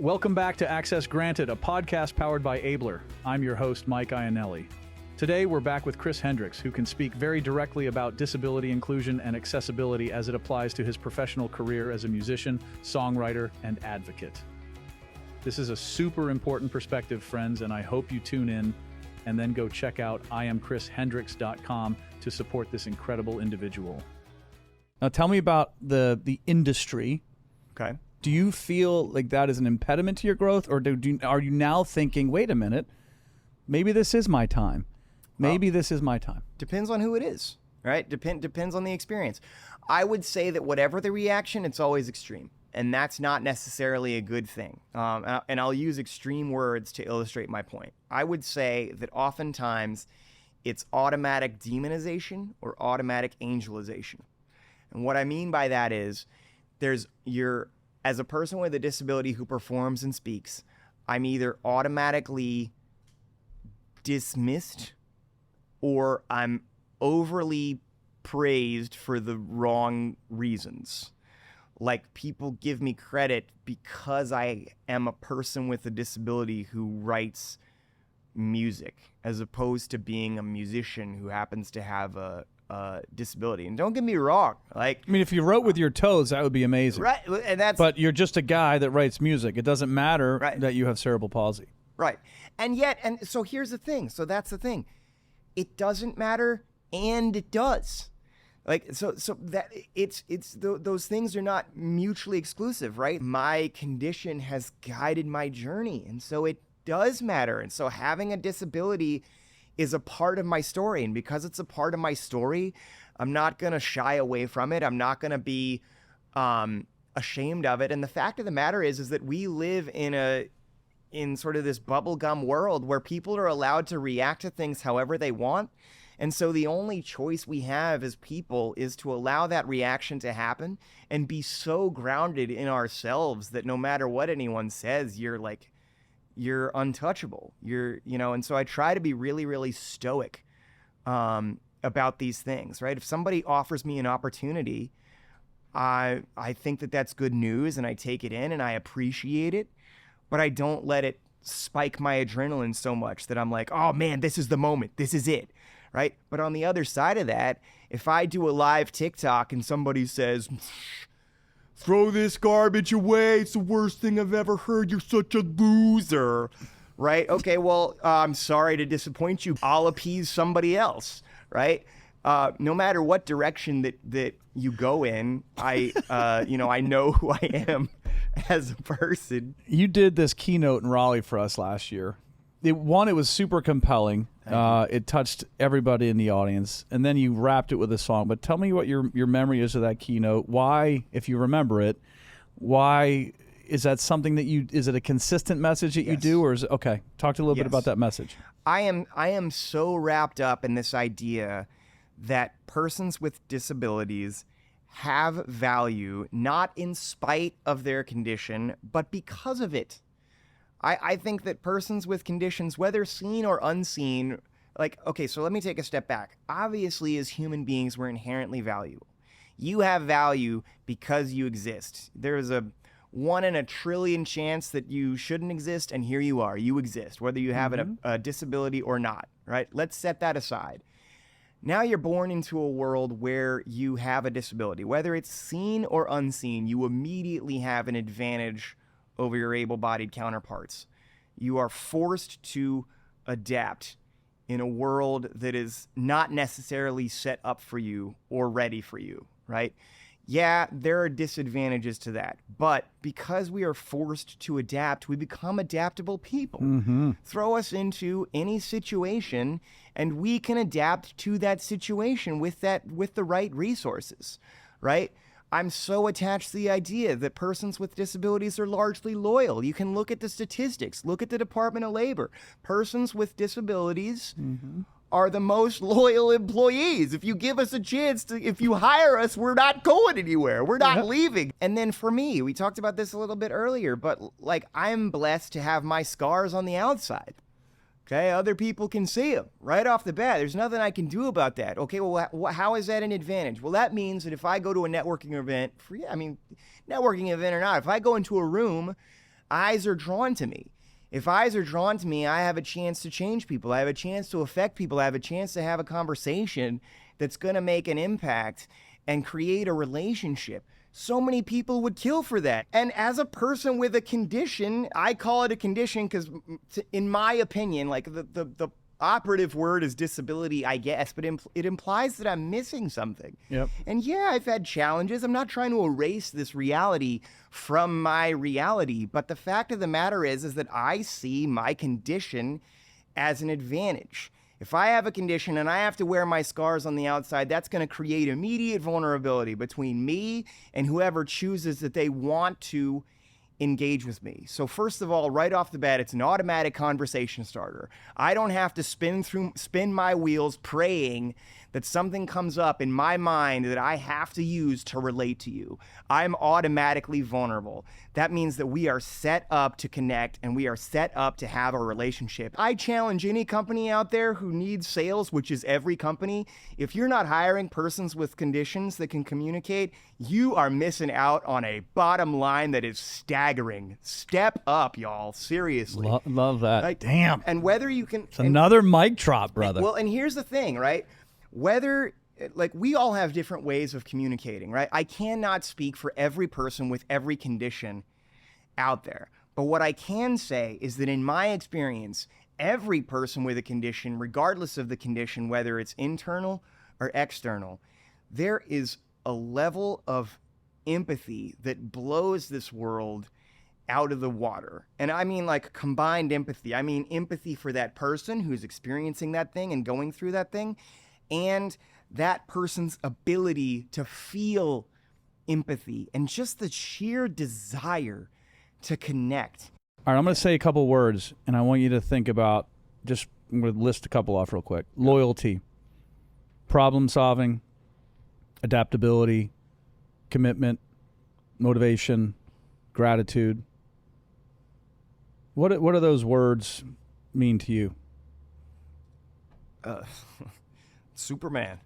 Welcome back to Access Granted, a podcast powered by Abler. I'm your host, Mike Ionelli. Today, we're back with Chris Hendricks, who can speak very directly about disability inclusion and accessibility as it applies to his professional career as a musician, songwriter, and advocate. This is a super important perspective, friends, and I hope you tune in and then go check out IamChrisHendricks.com to support this incredible individual. Now, tell me about the industry. Okay. Do you feel like that is an impediment to your growth, or are you now thinking, wait a minute, maybe this is my time? Maybe this is my time. Depends on who it is, right? Depends on the experience. I would say that whatever the reaction, it's always extreme, and that's not necessarily a good thing. And I'll use extreme words to illustrate my point. I would say that oftentimes it's automatic demonization or automatic angelization. And what I mean by that is as a person with a disability who performs and speaks, I'm either automatically dismissed or I'm overly praised for the wrong reasons. Like, people give me credit because I am a person with a disability who writes music, as opposed to being a musician who happens to have a disability. And don't get me wrong, like, I mean, if you wrote with your toes, that would be amazing. Right, and but you're just a guy that writes music. It doesn't matter that you have cerebral palsy. Right. And so here's the thing. So that's the thing. It doesn't matter, and it does. Like, so that those things are not mutually exclusive, right? My condition has guided my journey, and so it does matter. And so having a disability is a part of my story, and because it's a part of my story, I'm not going to shy away from it. I'm not going to be ashamed of it. And the fact of the matter is that we live in sort of this bubblegum world where people are allowed to react to things however they want. And so the only choice we have as people is to allow that reaction to happen and be so grounded in ourselves that no matter what anyone says, you're untouchable. And so I try to be really, really stoic about these things, right? If somebody offers me an opportunity, I think that that's good news, and I take it in and I appreciate it, but I don't let it spike my adrenaline so much that I'm like, oh man, this is the moment, this is it, right? But on the other side of that, if I do a live TikTok and somebody says, throw this garbage away, it's the worst thing I've ever heard, you're such a loser, right? Okay, well, I'm sorry to disappoint you. I'll appease somebody else, right? No matter what direction that you go in, I know who I am as a person. You did this keynote in Raleigh for us last year. It was super compelling. It touched everybody in the audience, and then you wrapped it with a song. But tell me what your memory is of that keynote. Why, if you remember it, why is that something that is it a consistent message that you do, or is it, okay? Talk to a little bit about that message. I am so wrapped up in this idea that persons with disabilities have value, not in spite of their condition, but because of it. I think that persons with conditions, whether seen or unseen, so let me take a step back. Obviously, as human beings, we're inherently valuable. You have value because you exist. There is a 1 in a trillion chance that you shouldn't exist, and here you are. You exist, whether you have a disability or not, right? Let's set that aside. Now you're born into a world where you have a disability. Whether it's seen or unseen, you immediately have an advantage over your able-bodied counterparts. You are forced to adapt in a world that is not necessarily set up for you or ready for you, right? Yeah, there are disadvantages to that, but because we are forced to adapt, we become adaptable people. Mm-hmm. Throw us into any situation, and we can adapt to that situation with the right resources, right? I'm so attached to the idea that persons with disabilities are largely loyal. You can look at the statistics, look at the Department of Labor. Persons with disabilities are the most loyal employees. If you give us a chance if you hire us, we're not going anywhere. We're not leaving. And then for me, we talked about this a little bit earlier, but I'm blessed to have my scars on the outside. Okay, other people can see them right off the bat. There's nothing I can do about that. Okay, well, how is that an advantage? Well, that means that if I go to a networking event, networking event or not, if I go into a room, eyes are drawn to me. If eyes are drawn to me, I have a chance to change people. I have a chance to affect people. I have a chance to have a conversation that's going to make an impact and create a relationship. So many people would kill for that. And as a person with a condition, I call it a condition because, in my opinion, like the operative word is disability, I guess, but it implies that I'm missing something. Yep. And yeah, I've had challenges. I'm not trying to erase this reality from my reality, but the fact of the matter is that I see my condition as an advantage. If I have a condition and I have to wear my scars on the outside, that's going to create immediate vulnerability between me and whoever chooses that they want to engage with me. So first of all, right off the bat, it's an automatic conversation starter. I don't have to spin my wheels praying that something comes up in my mind that I have to use to relate to you. I'm automatically vulnerable. That means that we are set up to connect and we are set up to have a relationship. I challenge any company out there who needs sales, which is every company. If you're not hiring persons with conditions that can communicate, you are missing out on a bottom line that is staggering. Step up, y'all. Seriously. Love that. Like, damn. And whether you can... It's another mic drop, brother. Well, and here's the thing, right? Whether, like, we all have different ways of communicating, right? I cannot speak for every person with every condition out there. But what I can say is that in my experience, every person with a condition, regardless of the condition, whether it's internal or external, there is a level of empathy that blows this world out of the water. And I mean like combined empathy. I mean empathy for that person who's experiencing that thing and going through that thing, and that person's ability to feel empathy and just the sheer desire to connect. All right, I'm going to say a couple words, and I want you to think about, I'm going to list a couple off real quick. Loyalty, problem solving, adaptability, commitment, motivation, gratitude. What do those words mean to you? Superman.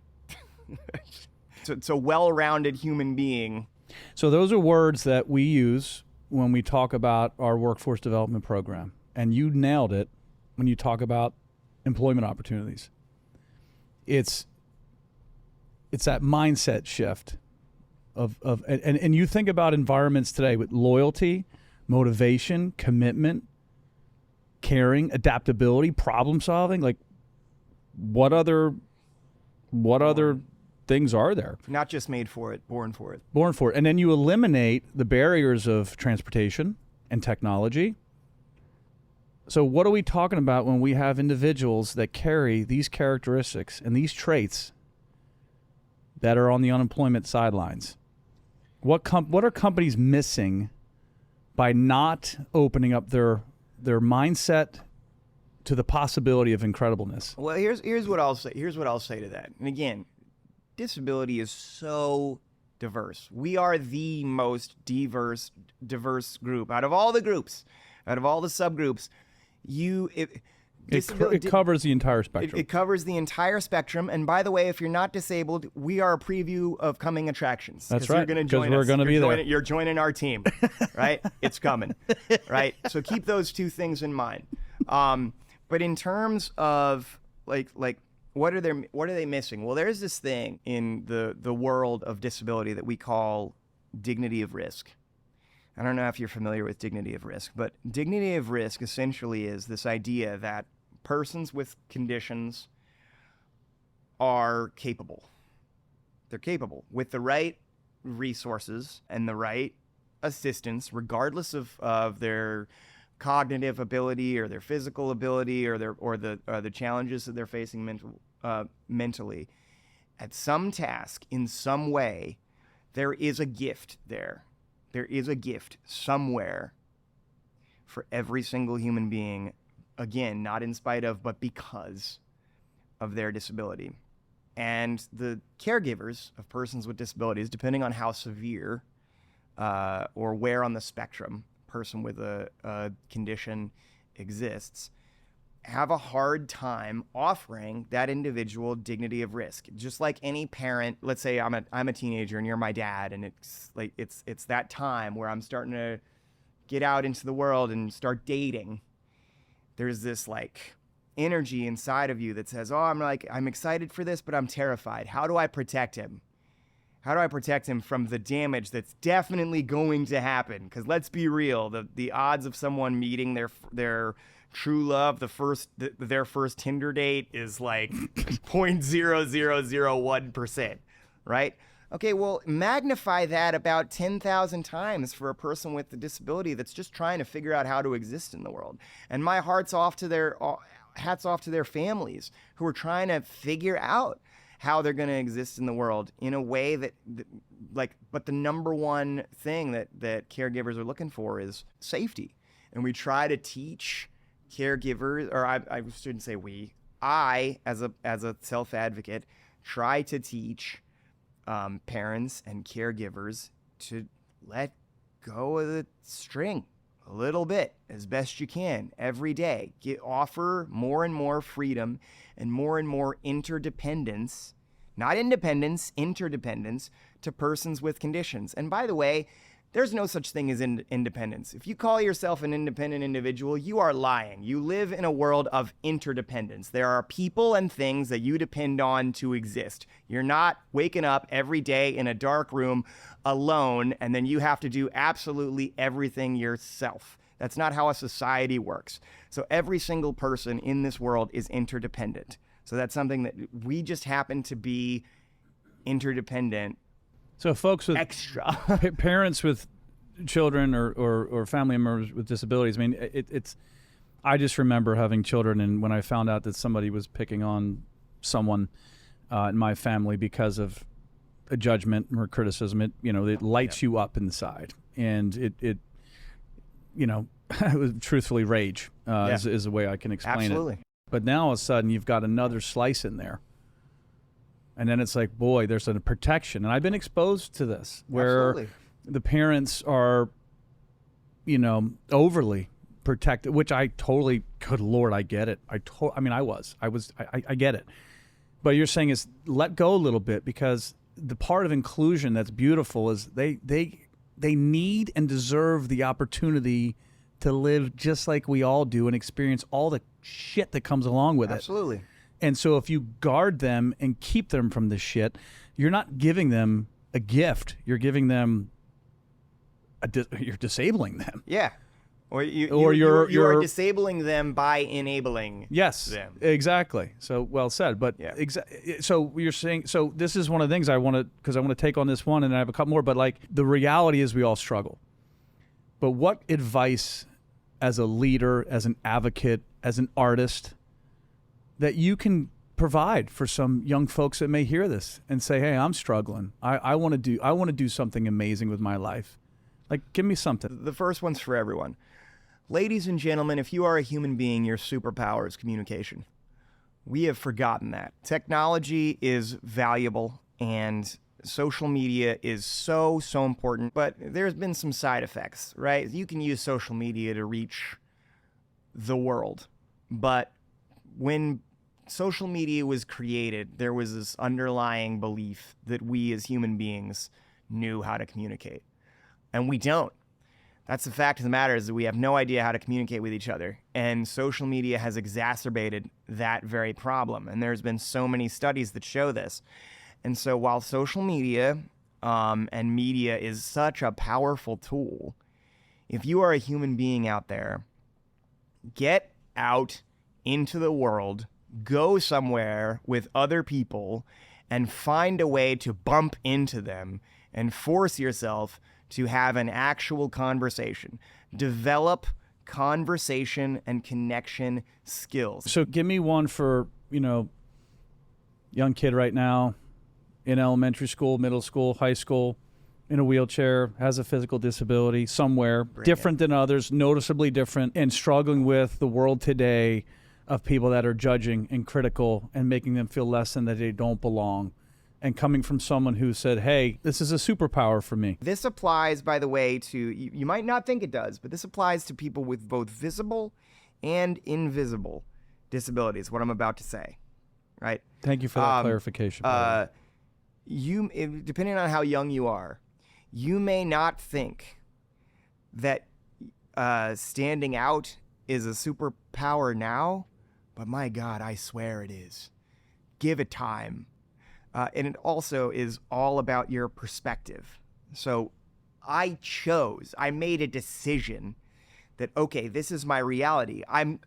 It's a well-rounded human being. So those are words that we use when we talk about our workforce development program. And you nailed it when you talk about employment opportunities. It's that mindset shift and you think about environments today with loyalty, motivation, commitment, caring, adaptability, problem solving. Like, what other things are there? Not just made for it, born for it. Born for it. And then you eliminate the barriers of transportation and technology. So what are we talking about when we have individuals that carry these characteristics and these traits that are on the unemployment sidelines? What are companies missing by not opening up their mindset to the possibility of incredibleness? Well, here's what I'll say. Here's what I'll say to that. And again, disability is so diverse. We are the most diverse group out of all the groups, out of all the subgroups. It covers the entire spectrum. It covers the entire spectrum. And by the way, if you're not disabled, we are a preview of coming attractions. That's right. You're going to join us. We're going to be there. You're joining our team, right? It's coming, right? So keep those two things in mind. But in terms of like what are they missing? Well, there's this thing in the world of disability that we call dignity of risk. I don't know if you're familiar with dignity of risk, but dignity of risk essentially is this idea that persons with conditions are capable. They're capable with the right resources and the right assistance, regardless of their cognitive ability or their physical ability or the challenges that they're facing mentally. At some task, in some way, there is a gift there. There is a gift somewhere for every single human being, again, not in spite of, but because of their disability. And the caregivers of persons with disabilities, depending on how severe or where on the spectrum a person with a condition exists, have a hard time offering that individual dignity of risk. Just like any parent, let's say I'm a teenager and you're my dad, and it's that time where I'm starting to get out into the world and start dating, there's this like energy inside of you that says, oh, I'm excited for this, but I'm terrified. How do I protect him? How do I protect him from the damage that's definitely going to happen? Because let's be real, the odds of someone meeting their true love, their first Tinder date is like 0.0001%, right? Okay, well, magnify that about 10,000 times for a person with a disability that's just trying to figure out how to exist in the world. And my hats off to their families who are trying to figure out how they're going to exist in the world in a way that but the number one thing that caregivers are looking for is safety. And we try to teach caregivers, or I shouldn't say we, I, as a self-advocate, try to teach parents and caregivers to let go of the string a little bit as best you can every day. Offer more and more freedom and more interdependence, not independence, interdependence to persons with conditions. And by the way, there's no such thing as independence. If you call yourself an independent individual, you are lying. You live in a world of interdependence. There are people and things that you depend on to exist. You're not waking up every day in a dark room alone, and then you have to do absolutely everything yourself. That's not how a society works. So every single person in this world is interdependent. So that's something that we just happen to be interdependent. So folks with extra parents with children or family members with disabilities, I mean, it's I just remember having children, and when I found out that somebody was picking on someone in my family because of a judgment or criticism, it lights you up inside, and it it was truthfully rage is the way I can explain Absolutely. it. But now all of a sudden you've got another slice in there. And then it's like, boy, there's a protection. And I've been exposed to this where Absolutely. the parents are, overly protective, which I totally, good Lord, I get it. I get it. But you're saying is let go a little bit, because the part of inclusion that's beautiful is they need and deserve the opportunity to live just like we all do and experience all the shit that comes along with it. Absolutely. And so if you guard them and keep them from this shit, you're not giving them a gift. You're giving them you're disabling them. Yeah. Or you are disabling them by enabling them. Exactly. So well said. But yeah. So you're saying, so this is one of the things I want to take on this one, and I have a couple more, but like the reality is we all struggle. But what advice as a leader, as an advocate, as an artist that you can provide for some young folks that may hear this and say, hey, I'm struggling. I want to do something amazing with my life. Like, give me something. The first one's for everyone. Ladies and gentlemen, if you are a human being, your superpower is communication. We have forgotten that. Technology is valuable and social media is so important, but there's been some side effects, right? You can use social media to reach the world, but when social media was created, there was this underlying belief that we as human beings knew how to communicate, and we don't. That's the fact of the matter, is that we have no idea how to communicate with each other. And social media has exacerbated that very problem. And there's been so many studies that show this. And so while social media and media is such a powerful tool, if you are a human being out there, get out into the world, go somewhere with other people, and find a way to bump into them and force yourself to have an actual conversation. Develop conversation and connection skills. So give me one for, young kid right now in elementary school, middle school, high school, in a wheelchair, has a physical disability somewhere, different than others, noticeably different, and struggling with the world today of people that are judging and critical and making them feel less than that they don't belong. And coming from someone who said, hey, this is a superpower for me. This applies, by the way, to, you might not think it does, but this applies to people with both visible and invisible disabilities, what I'm about to say, right? Thank you for that clarification. Depending on how young you are, you may not think that standing out is a superpower now, but my God, I swear it is. Give it time. And it also is all about your perspective. So I made a decision that, okay, this is my reality.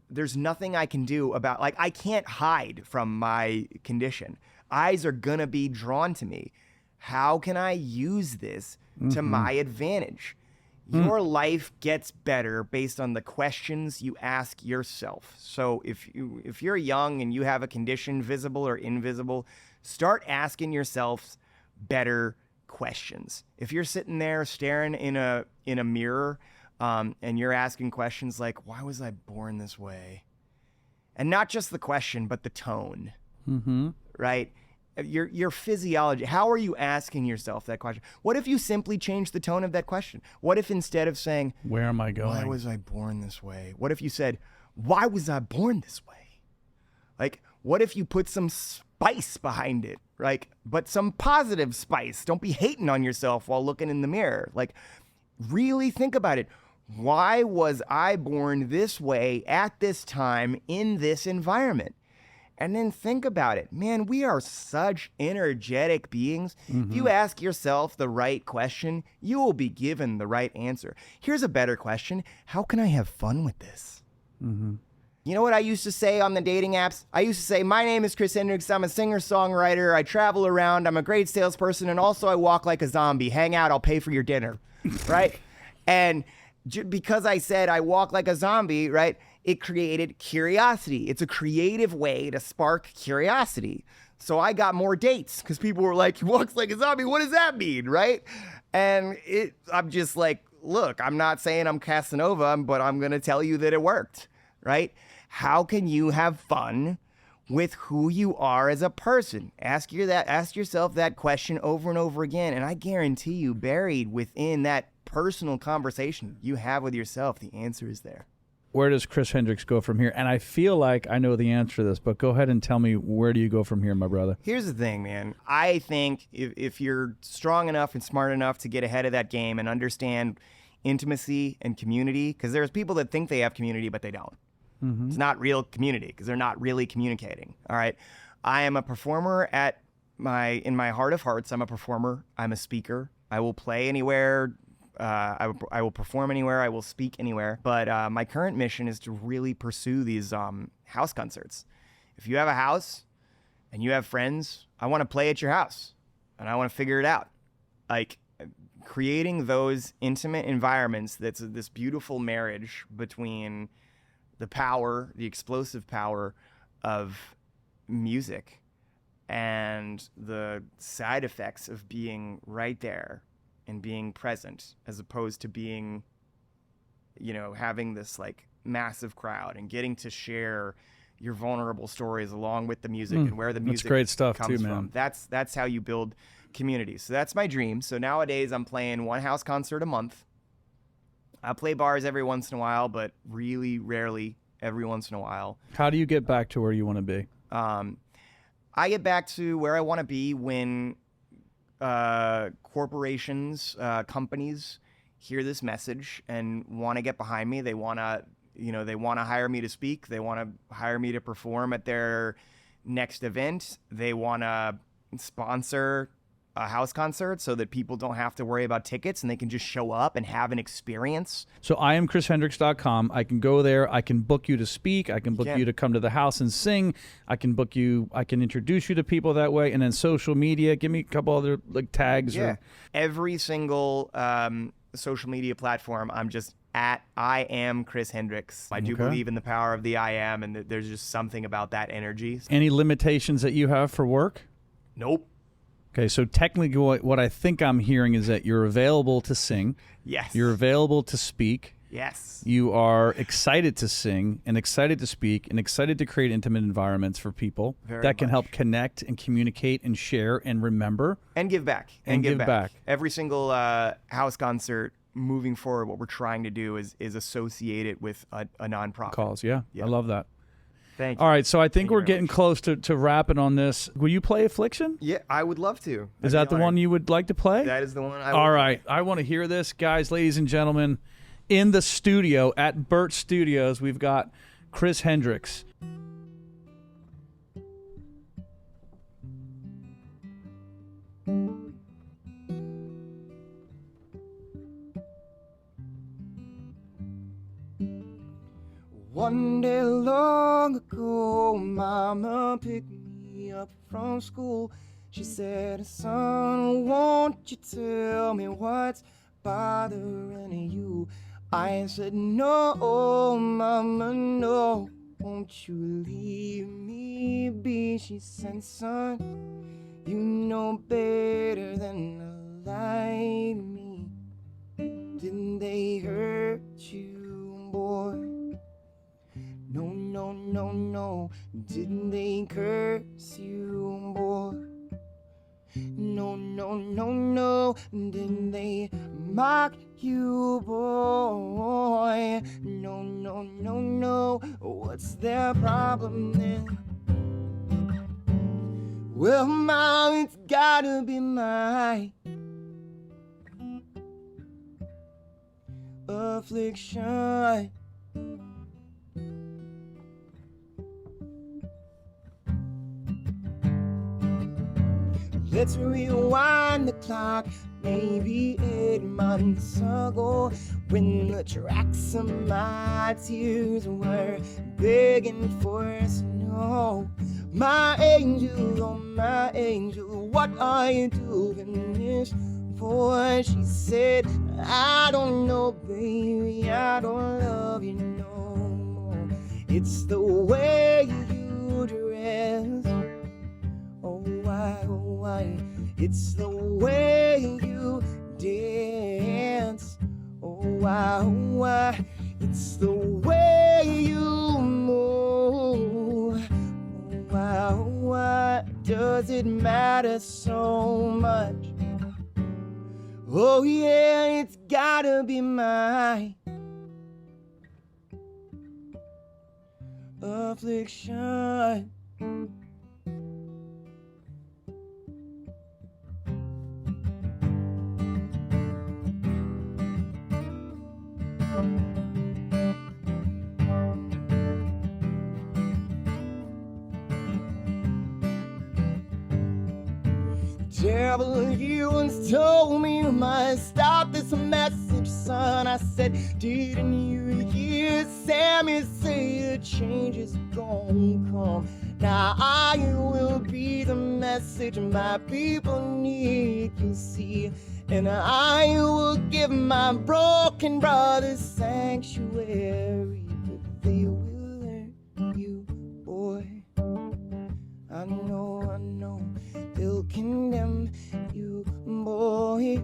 There's nothing I can do about, like, I can't hide from my condition. Eyes are gonna be drawn to me. How can I use this to my advantage? Your life gets better based on the questions you ask yourself. So if you're young and you have a condition, visible or invisible, start asking yourself better questions. If you're sitting there staring in a mirror, and you're asking questions like, why was I born this way? And not just the question, but the tone, right? Your physiology. How are you asking yourself that question? What if you simply change the tone of that question? What if instead of saying, where am I going? Why was I born this way? What if you said, why was I born this way? Like, what if you put some spice behind it? Like, but some positive spice. Don't be hating on yourself while looking in the mirror. Like, really think about it. Why was I born this way at this time in this environment? And then think about it. Man, we are such energetic beings. If you ask yourself the right question, you will be given the right answer. Here's a better question. How can I have fun with this? You know what I used to say on the dating apps? I used to say, my name is Chris Hendricks. I'm a singer-songwriter. I travel around. I'm a great salesperson. And also I walk like a zombie. Hang out. I'll pay for your dinner. Right? And because I said I walk like a zombie, right? It created curiosity. It's a creative way to spark curiosity. So I got more dates because people were like, he walks like a zombie. What does that mean, right? And I'm just like, look, I'm not saying I'm Casanova, but I'm going to tell you that it worked, right? How can you have fun with who you are as a person? Ask yourself that question over and over again. And I guarantee you, buried within that personal conversation you have with yourself, the answer is there. Where does Chris Hendricks go from here? And I feel like I know the answer to this, but go ahead and tell me, where do you go from here, my brother? Here's the thing, man. I think if you're strong enough and smart enough to get ahead of that game and understand intimacy and community, because there's people that think they have community, but they don't. It's not real community because they're not really communicating. All right. I am a performer in my heart of hearts. I'm a performer. I'm a speaker. I will play anywhere. I will perform anywhere. I will speak anywhere. But my current mission is to really pursue these house concerts. If you have a house and you have friends, I want to play at your house and I want to figure it out. Like creating those intimate environments, that's this beautiful marriage between the explosive power of music and the side effects of being right there and being present, as opposed to being, having this like massive crowd and getting to share your vulnerable stories along with the music and where the music that's great stuff comes too, man. from. That's how you build community. So that's my dream. So nowadays I'm playing one house concert a month. I play bars every once in a while, but really rarely every once in a while. How do you get back to where you want to be? I get back to where I want to be when corporations, companies hear this message and want to get behind me. They want to, they want to hire me to speak. They want to hire me to perform at their next event. They want to sponsor a house concert so that people don't have to worry about tickets and they can just show up and have an experience. So I am ChrisHendricks.com. I can go there. I can book you to speak. I can book you to come to the house and sing. I can book you. I can introduce you to people that way. And then social media. Give me a couple other tags. Yeah. Every single social media platform, I'm just at I am Chris Hendricks. I do believe in the power of the I am, and there's just something about that energy. Any limitations that you have for work? Nope. Okay, so technically what I think I'm hearing is that you're available to sing. Yes. You're available to speak. Yes. You are excited to sing and excited to speak and excited to create intimate environments for people that can help connect and communicate and share and remember. And give back. And give back. Every single house concert moving forward, what we're trying to do is associate it with a nonprofit. Cause, yeah. I love that. Thank you. All right, so I think we're getting close to wrapping on this. Will you play Affliction? Yeah, I would love to. Is that the one you would like to play? That is the one I would All right, I want to hear this. Guys, ladies and gentlemen, in the studio at Burt Studios, we've got Chris Hendricks. One day long ago, Mama picked me up from school. She said, son, won't you tell me what's bothering you? I said, no, Mama, no, won't you leave me be? She said, son, you know better than to lie to me. Didn't they hurt you, boy? No, no, no, no, didn't they curse you, boy? No, no, no, no, didn't they mock you, boy? No, no, no, no, what's their problem then? Well, Mom, it's gotta be my affliction. Let's rewind the clock, maybe 8 months ago, when the tracks of my tears were begging for snow. My angel, oh my angel, what are you doing this for? She said, I don't know, baby, I don't love you no more. It's the way you dress. Oh, why, oh, why? It's the way you dance. Oh, why, oh, why? It's the way you move. Oh, why, oh, why does it matter so much? Oh, yeah, it's gotta be my affliction. Devil, you once told me you must stop this message, son. I said, didn't you hear Sammy say a change is gonna come? Now I will be the message my people need, you see. And I will give my broken brothers sanctuary, but they will learn you, boy. I know, they'll condemn you, boy.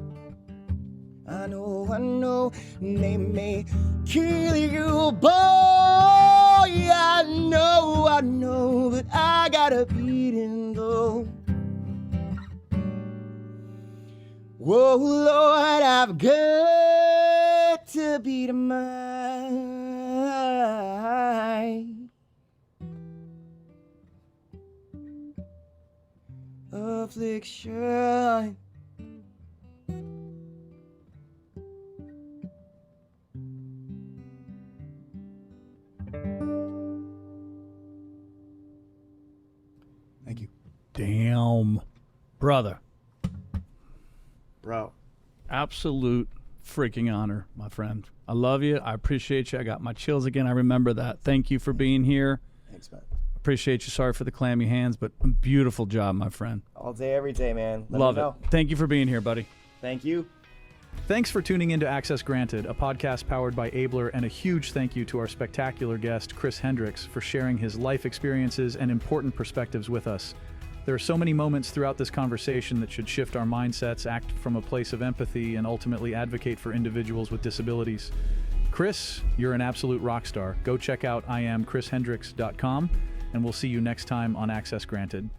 I know, they may kill you, boy. I know, but I gotta beat him, though. Whoa, Lord, I've got to beat him, affliction. Thank you. Damn, brother. Bro. Absolute freaking honor, my friend. I love you. I appreciate you. I got my chills again. I remember that. Thank you for being here. Thanks, man. Appreciate you. Sorry for the clammy hands, but beautiful job, my friend. All day, every day, man. Love it. Thank you for being here, buddy. Thank you. Thanks for tuning into Access Granted, a podcast powered by Abler, and a huge thank you to our spectacular guest, Chris Hendricks, for sharing his life experiences and important perspectives with us. There are so many moments throughout this conversation that should shift our mindsets, act from a place of empathy, and ultimately advocate for individuals with disabilities. Chris, you're an absolute rock star. Go check out IamChrisHendricks.com, and we'll see you next time on Access Granted.